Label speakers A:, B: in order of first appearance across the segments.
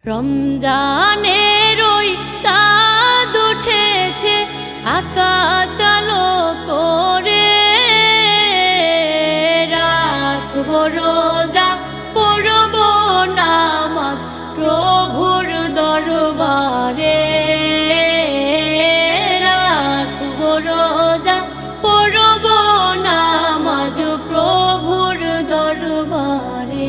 A: রমজানের ওই চাঁদ উঠেছে আকাশ আলো করে, রাখবো রোজা পড়ব নামাজ প্রভুর দরবারে, রাখবো রোজা পড়ব নামাজ প্রভুর দরবারে।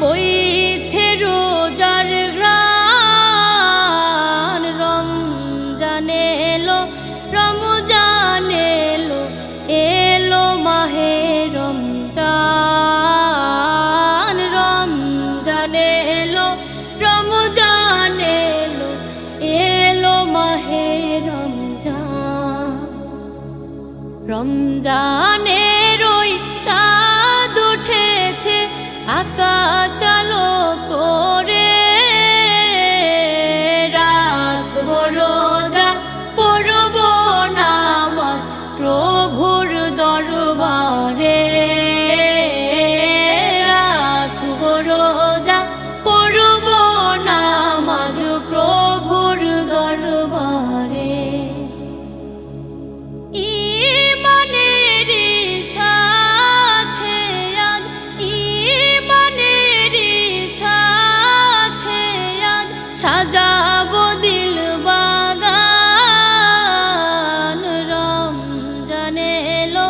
A: বইছে রোজার গ্রাণ, রমজান এলো রমজান এলো, এলো মাহে রমজান, রমজান এলো রমজান এলো, এলো মাহে রমজান। রমজানের ওই চাঁদ উঠেছে আকাশ আলো করে, রাখবো রোজা পড়ব নামাজ প্রভুর দরবারে, রাখবো রোজা পড়ব নামাজ প্রভুর দরবারে। সাজাবো দিল বাগান, রমজান এলো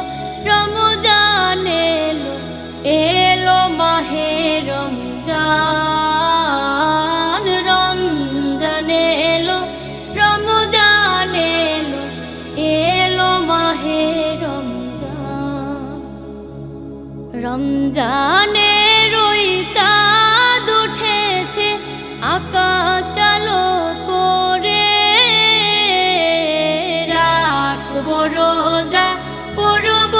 A: রমজান এলো, এলো মাহে রমজান, রমজান এলো রমজান এলো, এলো মাহে রমজান। রমজানের ওই চাঁদ উঠেছে আকাশ আলো করে, রাখবো রোজা পড়ব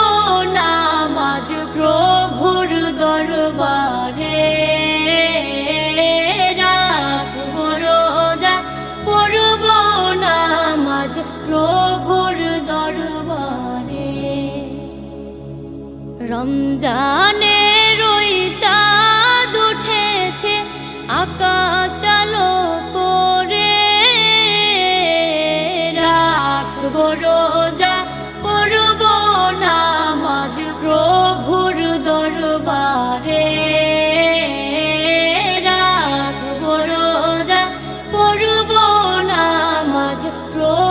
A: নামাজ প্রভুর দরবারে, রাখবো রোজা পড়ব নামাজ প্রভুর দরবারে। রমজানের ওই চাঁদ উঠেছে আকাশ আলো করে, রাখবো রোজা পড়ব নামাজ প্রভুর দরবারে, রাখবো রোজা পড়ব নামাজ প্রভুর